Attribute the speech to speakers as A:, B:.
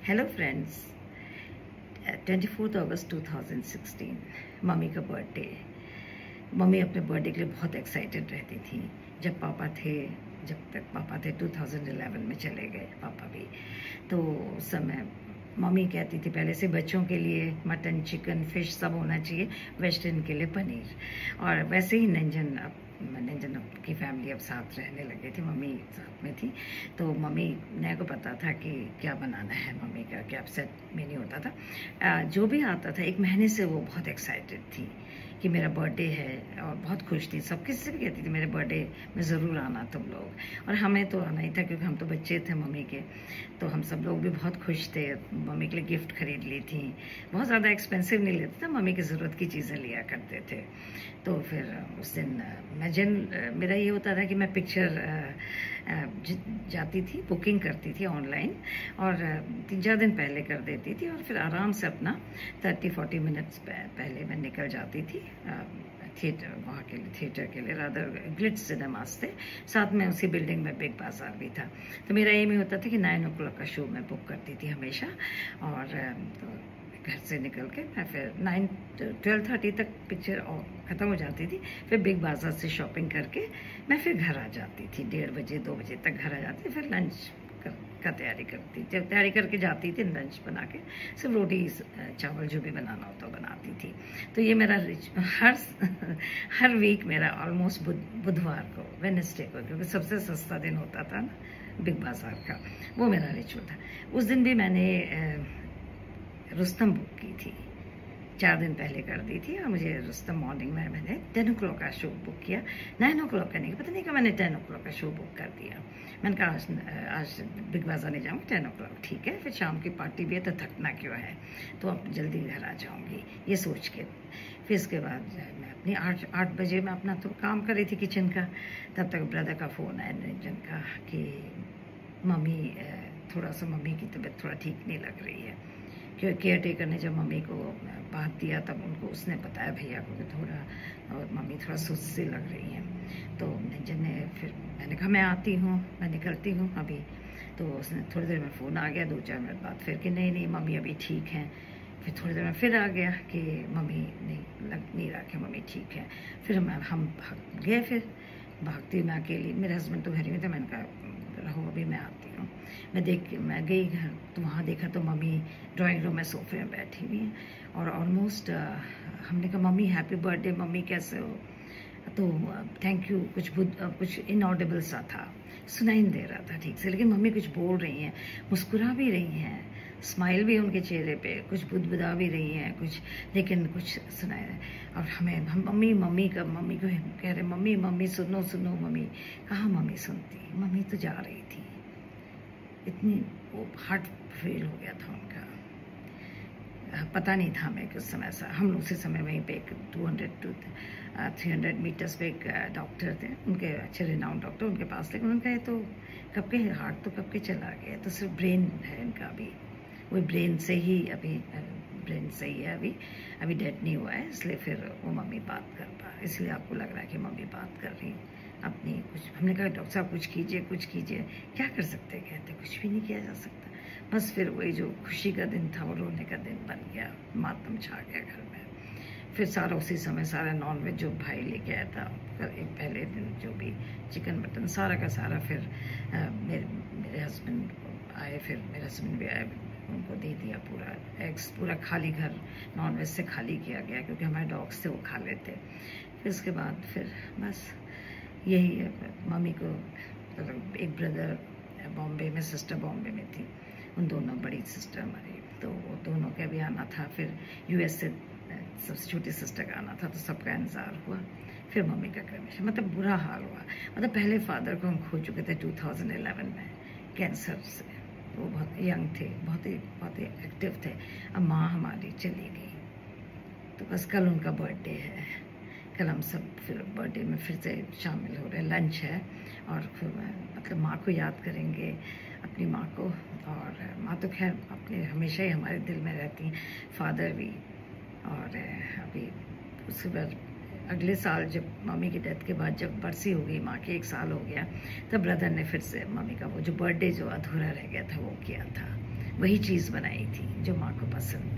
A: Hello friends, 24 अगस्त 2016 mummy का birthday. Mummy अपने birthday के लिए बहुत एक्साइटेड रहती थी। जब तक पापा थे 2011 में चले गए पापा भी। तो उस समय मम्मी कहती थी पहले से बच्चों के लिए मटन, चिकन, फिश सब होना चाहिए, वेस्टर्न के लिए पनीर। और वैसे ही नंजन की फैमिली अब साथ रहने लगे थे, मम्मी साथ में थी। तो मम्मी ने को पता था कि क्या बनाना है मम्मी का, क्या अपसेट में नहीं होता था। जो भी आता था 1 महीने से वो बहुत एक्साइटेड थी कि मेरा बर्थडे है, और बहुत खुश थी। सब किसी से भी कहती थी मेरे बर्थडे में ज़रूर आना तुम लोग। और हमें तो आना ही था क्योंकि हम तो बच्चे थे मम्मी के। तो हम सब लोग भी बहुत खुश थे। मम्मी के लिए गिफ्ट खरीद ली थी, बहुत ज़्यादा एक्सपेंसिव नहीं लेते थे, मम्मी की ज़रूरत की चीज़ें लिया करते थे। तो फिर उस दिन मेरा ये होता था कि मैं पिक्चर जाती थी, बुकिंग करती थी ऑनलाइन, और 3-4 दिन पहले कर देती थी, और फिर आराम से अपना 30-40 मिनट्स पहले मैं निकल जाती थी थिएटर के लिए रादर ग्लिट्स सिनेमास थे साथ में, उसी बिल्डिंग में बिग बाजार भी था। तो मेरा एम ही होता था कि 9 o'clock का शो मैं बुक करती थी हमेशा। और तो घर से निकल के मैं फिर 12:30 तक पिक्चर ख़त्म हो जाती थी। फिर बिग बाजार से शॉपिंग करके मैं फिर घर आ जाती थी। 1:30 बजे 2 बजे तक घर आ जाती। फिर लंच का तैयारी करती, जब तैयारी करके जाती थी लंच बना के, सिर्फ रोटी चावल जो भी बनाना होता बनाती थी। तो ये मेरा हर वीक मेरा ऑलमोस्ट बुधवार को, वेडनेसडे को, क्योंकि सबसे सस्ता दिन होता था ना बिग बाजार का, वो मेरा रिचुअल था। उस दिन भी मैंने रुस्तम बुक की थी, 4 दिन पहले कर दी थी। और मुझे रुस्तम मॉर्निंग में मैंने 10 o'clock का शो बुक किया, 9 o'clock का नहीं, पता नहीं कि मैंने 10 o'clock का शो बुक कर दिया। मैंने कहा आज बिग बाजार नहीं जाऊँगी, 10 o'clock ठीक है, फिर शाम की पार्टी भी है तो थकना क्यों है, तो अब जल्दी घर आ जाऊँगी ये सोच के। फिर इसके बाद मैं अपनी 8 बजे मैं अपना तो काम कर रही थी किचन का। तब तक ब्रदर का फ़ोन आया निरंजन का कि मम्मी थोड़ा सा, मम्मी की तबीयत थोड़ा ठीक नहीं लग रही है। क्योंकि केयर टेकर ने जब मम्मी को बात दिया तब उनको उसने बताया भैया को कि थोड़ा, और मम्मी थोड़ा सुस्त सी लग रही हैं। तो निरंजन ने, फिर मैंने कहा मैं आती हूँ, मैं निकलती हूँ अभी। तो उसने थोड़ी देर में फ़ोन आ गया 2-4 मिनट बाद फिर कि नहीं मम्मी अभी ठीक हैं। फिर थोड़ी देर में फिर आ गया कि मम्मी नहीं रहा कि मम्मी ठीक है। फिर हम भाग गए। फिर भागती मैं अकेली, मेरे हस्बैंड तो घर ही में थे। मैंने कहा रहो अभी मैं आती हूँ। मैं गई घर, तो वहाँ देखा तो मम्मी ड्राइंग रूम में सोफे में बैठी हुई हैं। और ऑलमोस्ट हमने कहा मम्मी हैप्पी बर्थडे, मम्मी कैसे हो? तो थैंक यू कुछ इनऑडिबल सा था, सुनाई नहीं दे रहा था ठीक से, लेकिन मम्मी कुछ बोल रही हैं, मुस्कुरा भी रही हैं, स्माइल भी उनके चेहरे पे, कुछ बुदबुदा भी रही हैं कुछ, लेकिन कुछ सुनाई नहीं। और हम मम्मी को कह रहे मम्मी सुनो मम्मी। कहाँ मम्मी सुनती, मम्मी तो जा रही थी। इतनी वो हार्ट फेल हो गया था उनका, पता नहीं था हमें कि उस समय ऐसा। हम उसी समय वहीं पे एक 200-300 मीटर्स पे एक डॉक्टर थे, उनके अच्छे रिनाउंड डॉक्टर, उनके पास थे। उन्होंने कहा तो कब के हार्ट तो कब के चला गया, तो सिर्फ ब्रेन है इनका अभी, वो ब्रेन से ही ब्रेन सही है अभी डेड नहीं हुआ है। इसलिए फिर वो मम्मी बात कर पा, इसलिए आपको लग रहा है कि मम्मी बात कर रही अपनी कुछ। हमने कहा डॉक्टर साहब कुछ कीजिए। क्या कर सकते, कहते कुछ भी नहीं किया जा सकता। बस फिर वही जो खुशी का दिन था वो रोने का दिन बन गया, मातम छा गया घर में। फिर सारा उसी समय सारा नॉनवेज जो भाई लेके आया था पहले दिन, जो भी चिकन मटन सारा का सारा, फिर मेरे हस्बैंड आए, फिर मेरे हस्बैंड भी आए, उनको दे दिया पूरा एग्स, पूरा खाली घर नॉनवेज से खाली किया गया क्योंकि हमारे डॉग्स थे वो खा लेते। फिर उसके बाद फिर बस यही मम्मी को, एक ब्रदर बॉम्बे में, सिस्टर बॉम्बे में थी, उन दोनों बड़ी सिस्टर हमारी, तो वो दोनों का भी आना था। फिर US से सबसे छोटी सिस्टर का आना था, तो सबका इंतज़ार हुआ। फिर मम्मी का क्रमेश, मतलब बुरा हाल हुआ। मतलब पहले फादर को हम खो चुके थे 2011 में कैंसर से, वो बहुत यंग थे, बहुत ही एक्टिव थे। अब माँ हमारी चली गई, तो बस कल उनका बर्थडे है। कल हम सब फिर बर्थडे में फिर से शामिल हो रहे हैं, लंच है, और फिर मतलब माँ को याद करेंगे, अपनी माँ को। और माँ तो खैर अपने हमेशा ही हमारे दिल में रहती हैं, फादर भी। और अभी उसके बाद अगले साल जब मम्मी की डेथ के बाद जब बरसी हो गई, माँ के 1 साल हो गया, तब ब्रदर ने फिर से मम्मी का वो जो बर्थडे जो अधूरा रह गया था वो किया था। वही चीज़ बनाई थी जो माँ को पसंद थी।